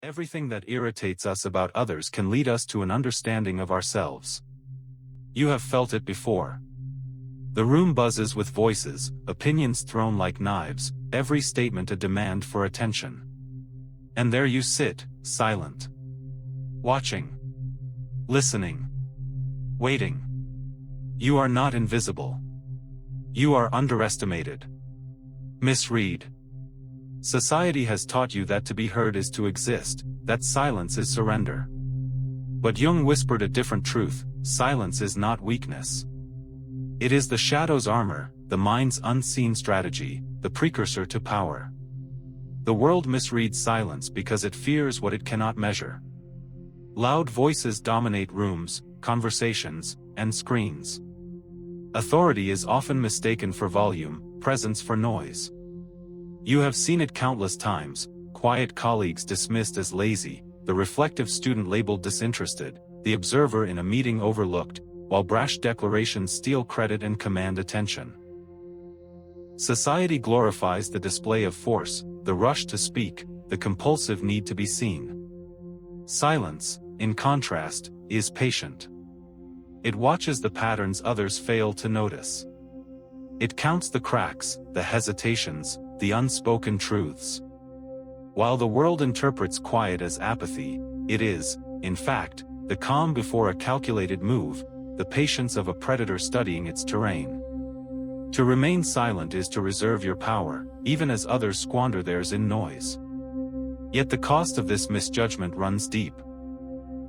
Everything that irritates us about others can lead us to an understanding of ourselves. You have felt it before. The room buzzes with voices, opinions thrown like knives, every statement a demand for attention. And there you sit, silent. Watching. Listening. Waiting. You are not invisible. You are underestimated. Misread. Society has taught you that to be heard is to exist, that silence is surrender. But Jung whispered a different truth: silence is not weakness. It is the shadow's armor, the mind's unseen strategy, the precursor to power. The world misreads silence because it fears what it cannot measure. Loud voices dominate rooms, conversations, and screens. Authority is often mistaken for volume, presence for noise. You have seen it countless times: quiet colleagues dismissed as lazy, the reflective student labeled disinterested, the observer in a meeting overlooked, while brash declarations steal credit and command attention. Society glorifies the display of force, the rush to speak, the compulsive need to be seen. Silence, in contrast, is patient. It watches the patterns others fail to notice. It counts the cracks, the hesitations, the unspoken truths. While the world interprets quiet as apathy, it is, in fact, the calm before a calculated move, the patience of a predator studying its terrain. To remain silent is to reserve your power, even as others squander theirs in noise. Yet the cost of this misjudgment runs deep.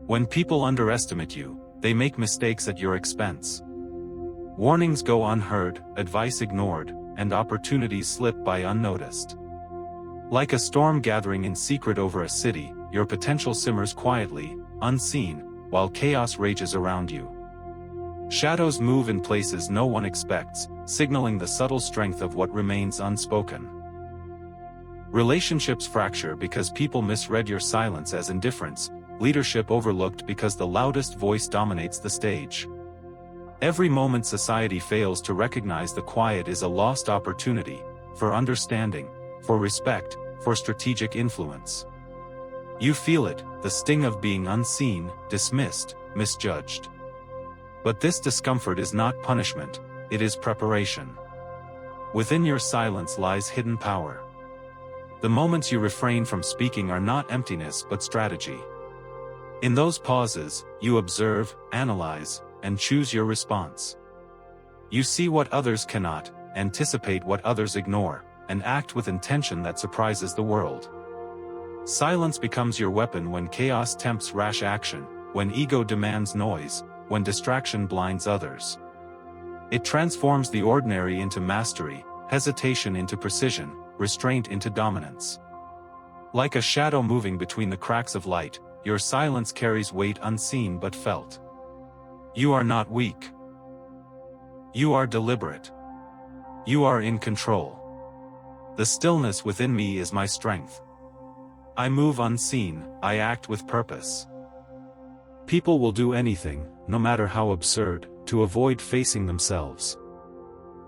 When people underestimate you, they make mistakes at your expense. Warnings go unheard, advice ignored, and opportunities slip by unnoticed. Like a storm gathering in secret over a city, your potential simmers quietly, unseen, while chaos rages around you. Shadows move in places no one expects, signaling the subtle strength of what remains unspoken. Relationships fracture because people misread your silence as indifference, leadership overlooked because the loudest voice dominates the stage. Every moment society fails to recognize the quiet is a lost opportunity, for understanding, for respect, for strategic influence. You feel it, the sting of being unseen, dismissed, misjudged. But this discomfort is not punishment, it is preparation. Within your silence lies hidden power. The moments you refrain from speaking are not emptiness but strategy. In those pauses, you observe, analyze, and choose your response. You see what others cannot, anticipate what others ignore, and act with intention that surprises the world. Silence becomes your weapon when chaos tempts rash action, when ego demands noise, when distraction blinds others. It transforms the ordinary into mastery, hesitation into precision, restraint into dominance. Like a shadow moving between the cracks of light, your silence carries weight unseen but felt. You are not weak. You are deliberate. You are in control. The stillness within me is my strength. I move unseen, I act with purpose. People will do anything, no matter how absurd, to avoid facing themselves.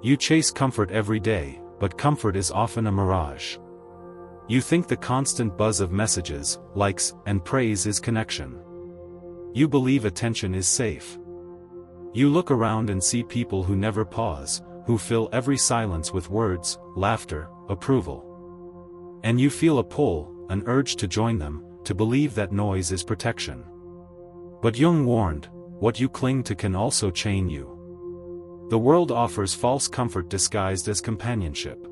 You chase comfort every day, but comfort is often a mirage. You think the constant buzz of messages, likes, and praise is connection. You believe attention is safe. You look around and see people who never pause, who fill every silence with words, laughter, approval. And you feel a pull, an urge to join them, to believe that noise is protection. But Jung warned, what you cling to can also chain you. The world offers false comfort disguised as companionship.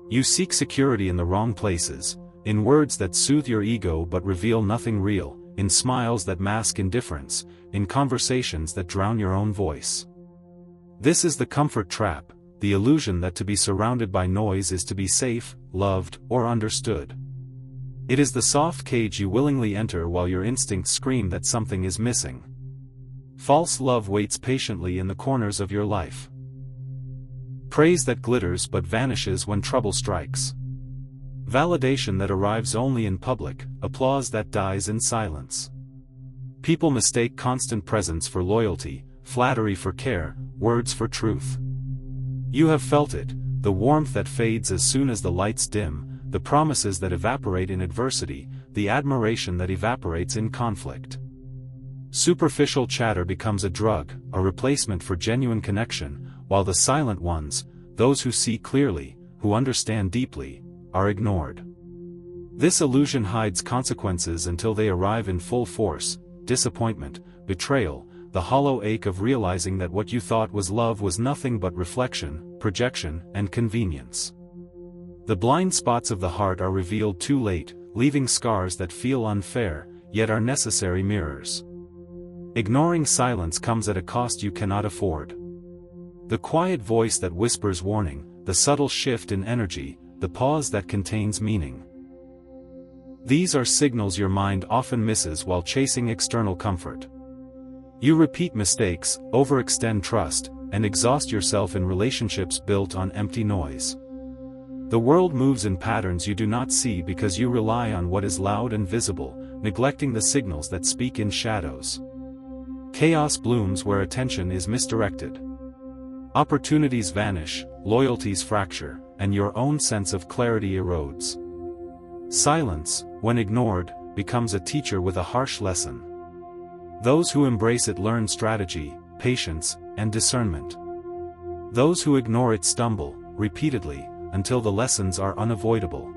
You seek security in the wrong places, in words that soothe your ego but reveal nothing real, in smiles that mask indifference, in conversations that drown your own voice. This is the comfort trap, the illusion that to be surrounded by noise is to be safe, loved, or understood. It is the soft cage you willingly enter while your instincts scream that something is missing. False love waits patiently in the corners of your life. Praise that glitters but vanishes when trouble strikes. Validation that arrives only in public, applause that dies in silence. People mistake constant presence for loyalty, flattery for care, words for truth. You have felt it, the warmth that fades as soon as the lights dim, the promises that evaporate in adversity, the admiration that evaporates in conflict. Superficial chatter becomes a drug, a replacement for genuine connection, while the silent ones, those who see clearly, who understand deeply, are ignored. This illusion hides consequences until they arrive in full force: disappointment, betrayal, the hollow ache of realizing that what you thought was love was nothing but reflection, projection, and convenience. The blind spots of the heart are revealed too late, leaving scars that feel unfair, yet are necessary mirrors. Ignoring silence comes at a cost you cannot afford. The quiet voice that whispers warning, the subtle shift in energy, the pause that contains meaning. These are signals your mind often misses while chasing external comfort. You repeat mistakes, overextend trust, and exhaust yourself in relationships built on empty noise. The world moves in patterns you do not see because you rely on what is loud and visible, neglecting the signals that speak in shadows. Chaos blooms where attention is misdirected. Opportunities vanish, loyalties fracture, and your own sense of clarity erodes. Silence, when ignored, becomes a teacher with a harsh lesson. Those who embrace it learn strategy, patience, and discernment. Those who ignore it stumble, repeatedly, until the lessons are unavoidable.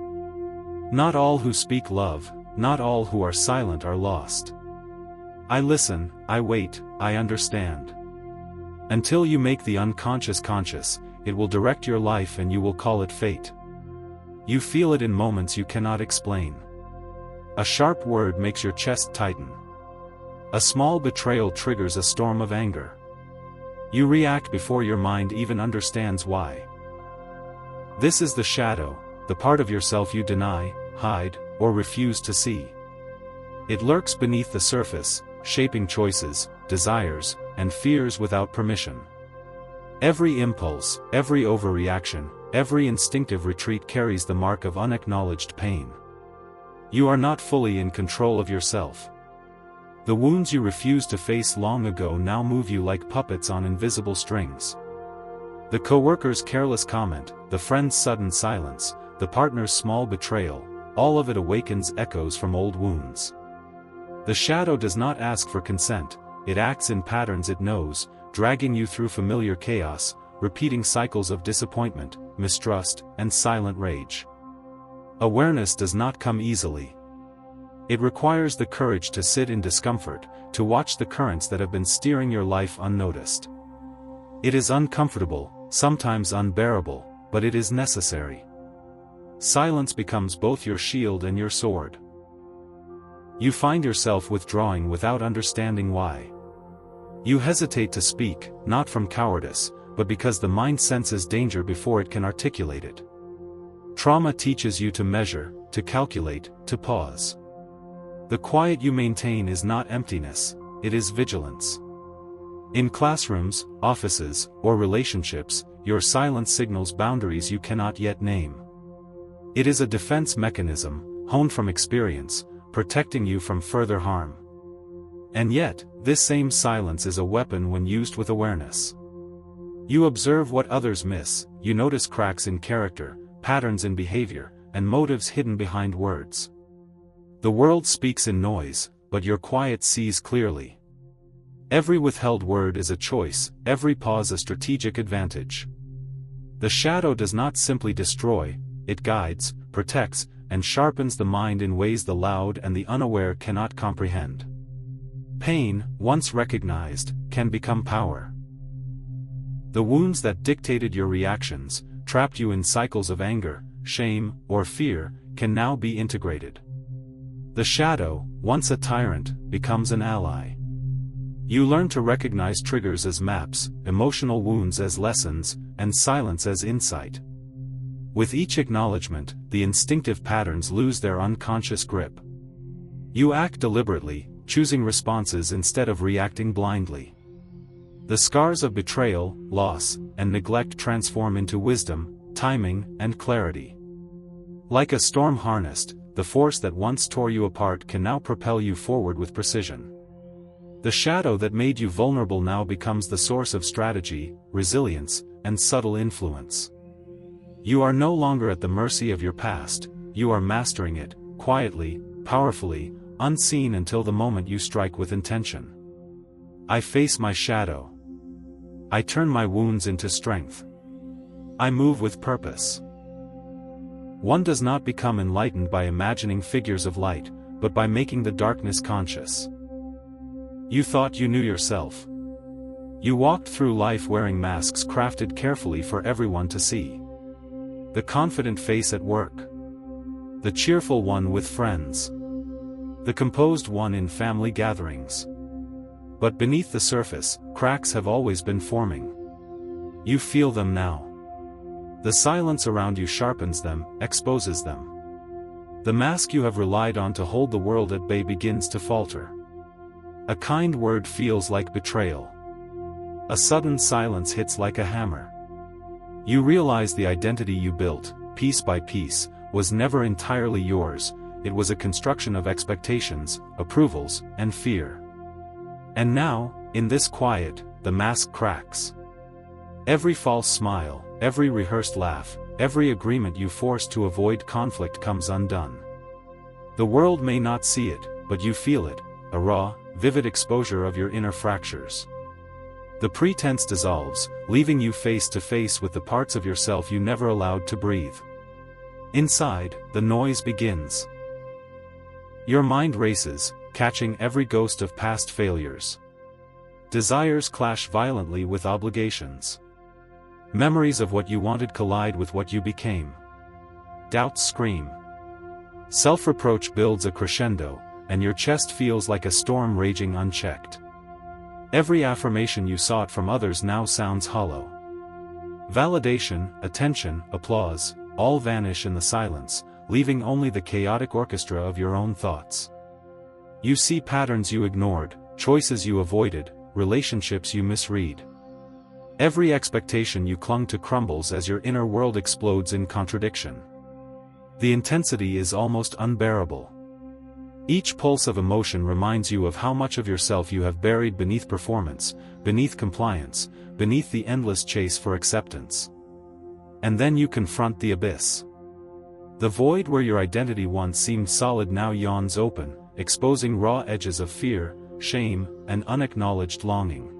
Not all who speak love, not all who are silent are lost. I listen, I wait, I understand. Until you make the unconscious conscious, it will direct your life and you will call it fate. You feel it in moments you cannot explain. A sharp word makes your chest tighten. A small betrayal triggers a storm of anger. You react before your mind even understands why. This is the shadow, the part of yourself you deny, hide, or refuse to see. It lurks beneath the surface, shaping choices, desires, and fears without permission. Every impulse, every overreaction, every instinctive retreat carries the mark of unacknowledged pain. You are not fully in control of yourself. The wounds you refused to face long ago now move you like puppets on invisible strings. The coworker's careless comment, the friend's sudden silence, the partner's small betrayal, all of it awakens echoes from old wounds. The shadow does not ask for consent, it acts in patterns it knows, dragging you through familiar chaos, repeating cycles of disappointment, mistrust, and silent rage. Awareness does not come easily. It requires the courage to sit in discomfort, to watch the currents that have been steering your life unnoticed. It is uncomfortable, sometimes unbearable, but it is necessary. Silence becomes both your shield and your sword. You find yourself withdrawing without understanding why. You hesitate to speak, not from cowardice, but because the mind senses danger before it can articulate it. Trauma teaches you to measure, to calculate, to pause. The quiet you maintain is not emptiness, it is vigilance. In classrooms, offices, or relationships, your silence signals boundaries you cannot yet name. It is a defense mechanism, honed from experience, protecting you from further harm. And yet, this same silence is a weapon when used with awareness. You observe what others miss, you notice cracks in character, patterns in behavior, and motives hidden behind words. The world speaks in noise, but your quiet sees clearly. Every withheld word is a choice, every pause a strategic advantage. The shadow does not simply destroy, it guides, protects, and sharpens the mind in ways the loud and the unaware cannot comprehend. Pain, once recognized, can become power. The wounds that dictated your reactions, trapped you in cycles of anger, shame, or fear, can now be integrated. The shadow, once a tyrant, becomes an ally. You learn to recognize triggers as maps, emotional wounds as lessons, and silence as insight. With each acknowledgement, the instinctive patterns lose their unconscious grip. You act deliberately, choosing responses instead of reacting blindly. The scars of betrayal, loss, and neglect transform into wisdom, timing, and clarity. Like a storm harnessed, the force that once tore you apart can now propel you forward with precision. The shadow that made you vulnerable now becomes the source of strategy, resilience, and subtle influence. You are no longer at the mercy of your past, you are mastering it, quietly, powerfully, unseen until the moment you strike with intention. I face my shadow. I turn my wounds into strength. I move with purpose. One does not become enlightened by imagining figures of light, but by making the darkness conscious. You thought you knew yourself. You walked through life wearing masks crafted carefully for everyone to see. The confident face at work. The cheerful one with friends. The composed one in family gatherings. But beneath the surface, cracks have always been forming. You feel them now. The silence around you sharpens them, exposes them. The mask you have relied on to hold the world at bay begins to falter. A kind word feels like betrayal. A sudden silence hits like a hammer. You realize the identity you built, piece by piece, was never entirely yours. It was a construction of expectations, approvals, and fear. And now, in this quiet, the mask cracks. Every false smile, every rehearsed laugh, every agreement you forced to avoid conflict comes undone. The world may not see it, but you feel it, a raw, vivid exposure of your inner fractures. The pretense dissolves, leaving you face to face with the parts of yourself you never allowed to breathe. Inside, the noise begins. Your mind races, catching every ghost of past failures. Desires clash violently with obligations. Memories of what you wanted collide with what you became. Doubts scream. Self-reproach builds a crescendo, and your chest feels like a storm raging unchecked. Every affirmation you sought from others now sounds hollow. Validation, attention, applause, all vanish in the silence, leaving only the chaotic orchestra of your own thoughts. You see patterns you ignored, choices you avoided, relationships you misread. Every expectation you clung to crumbles as your inner world explodes in contradiction. The intensity is almost unbearable. Each pulse of emotion reminds you of how much of yourself you have buried beneath performance, beneath compliance, beneath the endless chase for acceptance. And then you confront the abyss. The void where your identity once seemed solid now yawns open, exposing raw edges of fear, shame, and unacknowledged longing.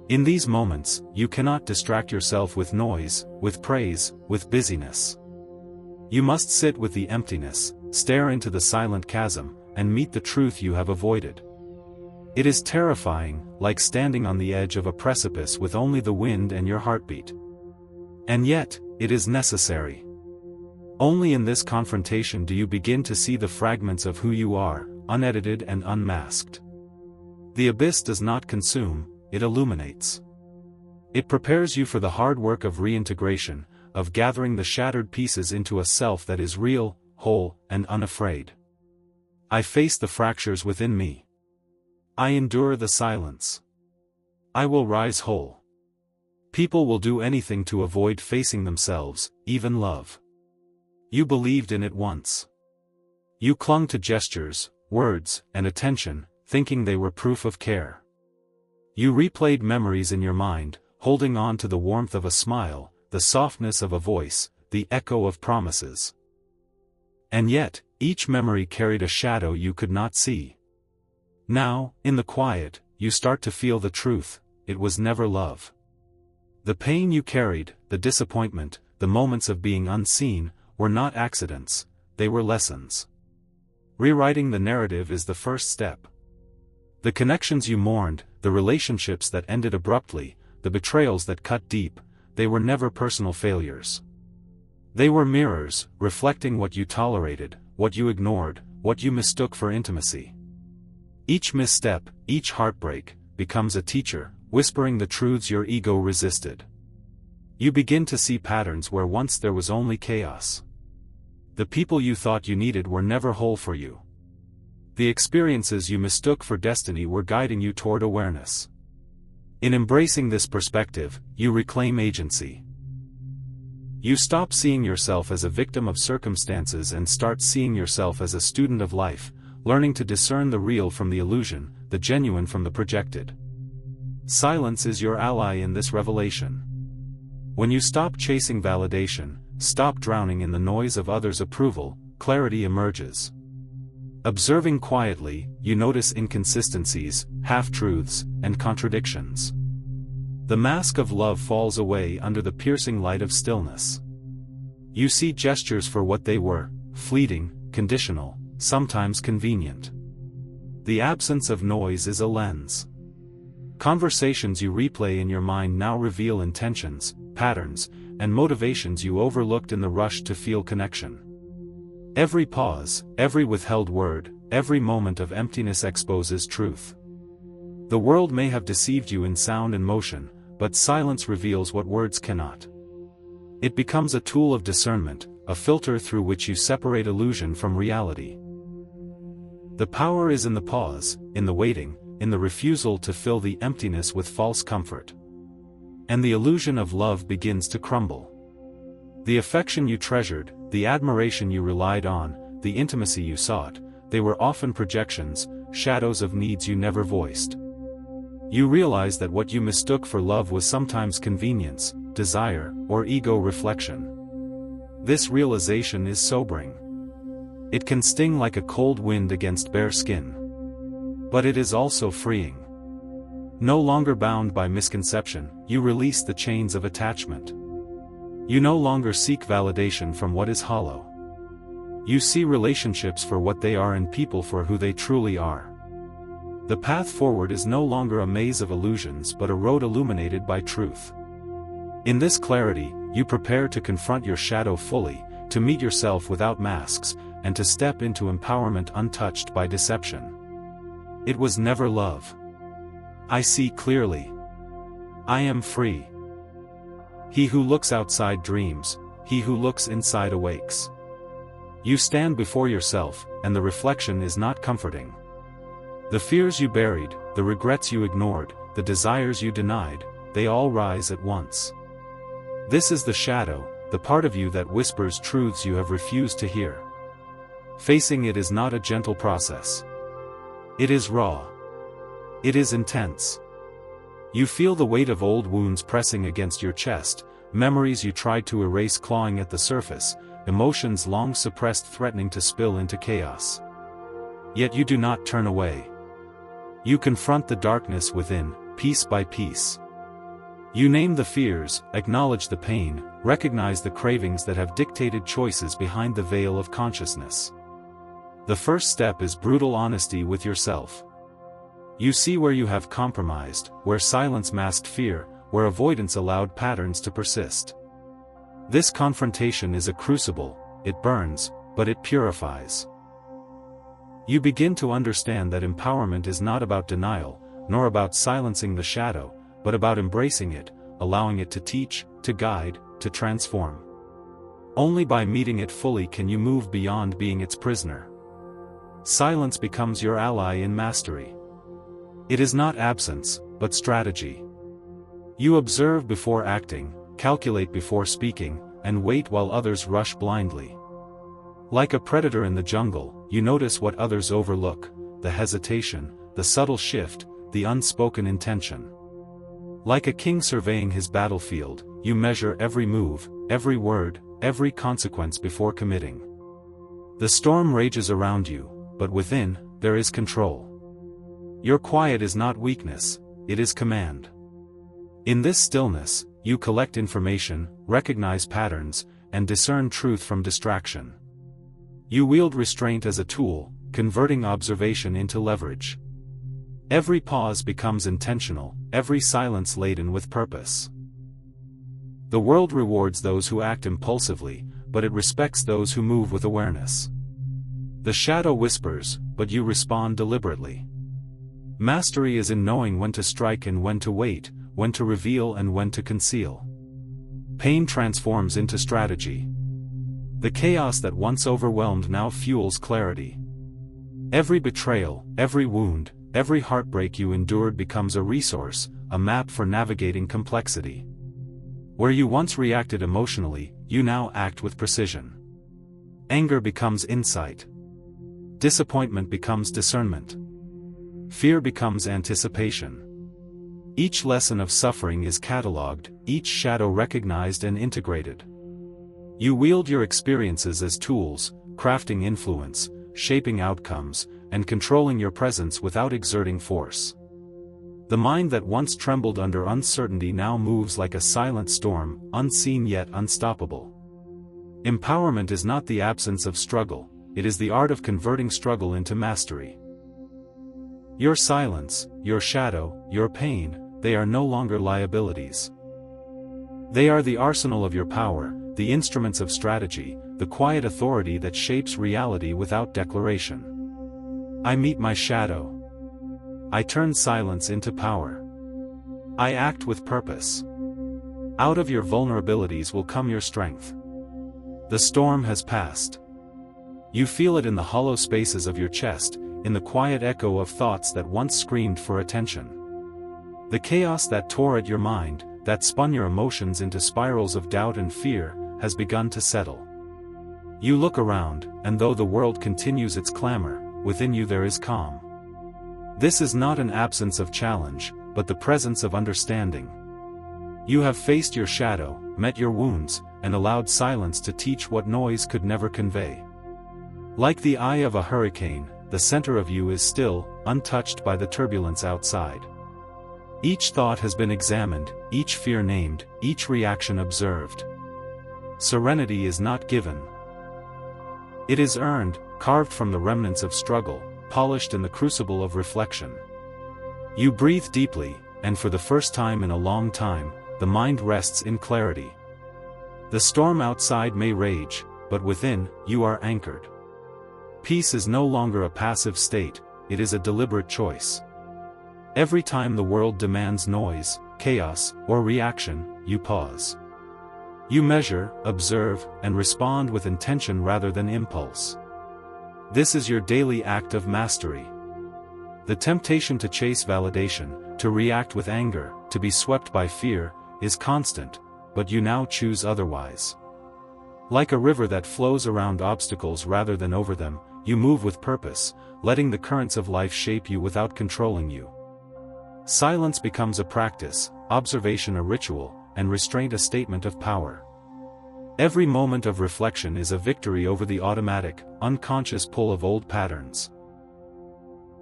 In these moments, you cannot distract yourself with noise, with praise, with busyness. You must sit with the emptiness, stare into the silent chasm, and meet the truth you have avoided. It is terrifying, like standing on the edge of a precipice with only the wind and your heartbeat. And yet, it is necessary. Only in this confrontation do you begin to see the fragments of who you are, unedited and unmasked. The abyss does not consume, it illuminates. It prepares you for the hard work of reintegration, of gathering the shattered pieces into a self that is real, whole, and unafraid. I face the fractures within me. I endure the silence. I will rise whole. People will do anything to avoid facing themselves, even love. You believed in it once. You clung to gestures, words, and attention, thinking they were proof of care. You replayed memories in your mind, holding on to the warmth of a smile, the softness of a voice, the echo of promises. And yet, each memory carried a shadow you could not see. Now, in the quiet, you start to feel the truth: it was never love. The pain you carried, the disappointment, the moments of being unseen, were not accidents, they were lessons. Rewriting the narrative is the first step. The connections you mourned, the relationships that ended abruptly, the betrayals that cut deep, they were never personal failures. They were mirrors, reflecting what you tolerated, what you ignored, what you mistook for intimacy. Each misstep, each heartbreak, becomes a teacher, whispering the truths your ego resisted. You begin to see patterns where once there was only chaos. The people you thought you needed were never whole for you. The experiences you mistook for destiny were guiding you toward awareness. In embracing this perspective, you reclaim agency. You stop seeing yourself as a victim of circumstances and start seeing yourself as a student of life, learning to discern the real from the illusion, the genuine from the projected. Silence is your ally in this revelation. When you stop chasing validation, stop drowning in the noise of others' approval, clarity emerges. Observing quietly, you notice inconsistencies, half-truths, and contradictions. The mask of love falls away under the piercing light of stillness. You see gestures for what they were, fleeting, conditional, sometimes convenient. The absence of noise is a lens. Conversations you replay in your mind now reveal intentions, patterns, and motivations you overlooked in the rush to feel connection. Every pause, every withheld word, every moment of emptiness exposes truth. The world may have deceived you in sound and motion, but silence reveals what words cannot. It becomes a tool of discernment, a filter through which you separate illusion from reality. The power is in the pause, in the waiting, in the refusal to fill the emptiness with false comfort. And the illusion of love begins to crumble. The affection you treasured, the admiration you relied on, the intimacy you sought, they were often projections, shadows of needs you never voiced. You realize that what you mistook for love was sometimes convenience, desire, or ego reflection. This realization is sobering. It can sting like a cold wind against bare skin. But it is also freeing. No longer bound by misconception, you release the chains of attachment. You no longer seek validation from what is hollow. You see relationships for what they are and people for who they truly are. The path forward is no longer a maze of illusions but a road illuminated by truth. In this clarity, you prepare to confront your shadow fully, to meet yourself without masks, and to step into empowerment untouched by deception. It was never love. I see clearly. I am free. He who looks outside dreams, he who looks inside awakes. You stand before yourself, and the reflection is not comforting. The fears you buried, the regrets you ignored, the desires you denied, they all rise at once. This is the shadow, the part of you that whispers truths you have refused to hear. Facing it is not a gentle process. It is raw. It is intense. You feel the weight of old wounds pressing against your chest, memories you tried to erase clawing at the surface, emotions long suppressed threatening to spill into chaos. Yet you do not turn away. You confront the darkness within, piece by piece. You name the fears, acknowledge the pain, recognize the cravings that have dictated choices behind the veil of consciousness. The first step is brutal honesty with yourself. You see where you have compromised, where silence masked fear, where avoidance allowed patterns to persist. This confrontation is a crucible, it burns, but it purifies. You begin to understand that empowerment is not about denial, nor about silencing the shadow, but about embracing it, allowing it to teach, to guide, to transform. Only by meeting it fully can you move beyond being its prisoner. Silence becomes your ally in mastery. It is not absence, but strategy. You observe before acting, calculate before speaking, and wait while others rush blindly. Like a predator in the jungle, you notice what others overlook, the hesitation, the subtle shift, the unspoken intention. Like a king surveying his battlefield, you measure every move, every word, every consequence before committing. The storm rages around you, but within, there is control. Your quiet is not weakness, it is command. In this stillness, you collect information, recognize patterns, and discern truth from distraction. You wield restraint as a tool, converting observation into leverage. Every pause becomes intentional, every silence laden with purpose. The world rewards those who act impulsively, but it respects those who move with awareness. The shadow whispers, but you respond deliberately. Mastery is in knowing when to strike and when to wait, when to reveal and when to conceal. Pain transforms into strategy. The chaos that once overwhelmed now fuels clarity. Every betrayal, every wound, every heartbreak you endured becomes a resource, a map for navigating complexity. Where you once reacted emotionally, you now act with precision. Anger becomes insight. Disappointment becomes discernment. Fear becomes anticipation. Each lesson of suffering is catalogued, each shadow recognized and integrated. You wield your experiences as tools, crafting influence, shaping outcomes, and controlling your presence without exerting force. The mind that once trembled under uncertainty now moves like a silent storm, unseen yet unstoppable. Empowerment is not the absence of struggle, it is the art of converting struggle into mastery. Your silence, your shadow, your pain, they are no longer liabilities. They are the arsenal of your power, the instruments of strategy, the quiet authority that shapes reality without declaration. I meet my shadow. I turn silence into power. I act with purpose. Out of your vulnerabilities will come your strength. The storm has passed. You feel it in the hollow spaces of your chest, in the quiet echo of thoughts that once screamed for attention. The chaos that tore at your mind, that spun your emotions into spirals of doubt and fear, has begun to settle. You look around, and though the world continues its clamor, within you there is calm. This is not an absence of challenge, but the presence of understanding. You have faced your shadow, met your wounds, and allowed silence to teach what noise could never convey. Like the eye of a hurricane, the center of you is still, untouched by the turbulence outside. Each thought has been examined, each fear named, each reaction observed. Serenity is not given. It is earned, carved from the remnants of struggle, polished in the crucible of reflection. You breathe deeply, and for the first time in a long time, the mind rests in clarity. The storm outside may rage, but within, you are anchored. Peace is no longer a passive state, it is a deliberate choice. Every time the world demands noise, chaos, or reaction, you pause. You measure, observe, and respond with intention rather than impulse. This is your daily act of mastery. The temptation to chase validation, to react with anger, to be swept by fear, is constant, but you now choose otherwise. Like a river that flows around obstacles rather than over them, you move with purpose, letting the currents of life shape you without controlling you. Silence becomes a practice, observation a ritual, and restraint a statement of power. Every moment of reflection is a victory over the automatic, unconscious pull of old patterns.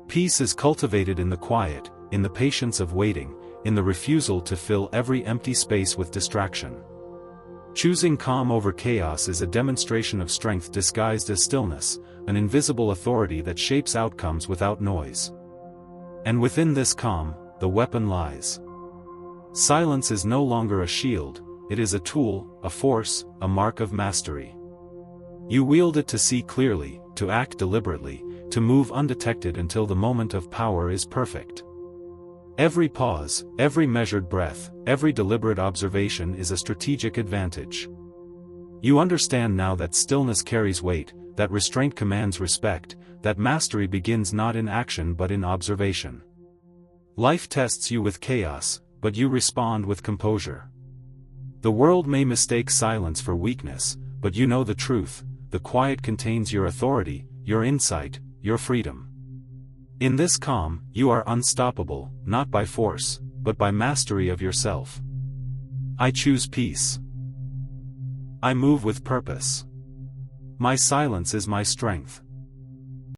Peace is cultivated in the quiet, in the patience of waiting, in the refusal to fill every empty space with distraction. Choosing calm over chaos is a demonstration of strength disguised as stillness, an invisible authority that shapes outcomes without noise. And within this calm, the weapon lies. Silence is no longer a shield, it is a tool, a force, a mark of mastery. You wield it to see clearly, to act deliberately, to move undetected until the moment of power is perfect. Every pause, every measured breath, every deliberate observation is a strategic advantage. You understand now that stillness carries weight, that restraint commands respect, that mastery begins not in action but in observation. Life tests you with chaos, but you respond with composure. The world may mistake silence for weakness, but you know the truth, the quiet contains your authority, your insight, your freedom. In this calm, you are unstoppable, not by force, but by mastery of yourself. I choose peace. I move with purpose. My silence is my strength.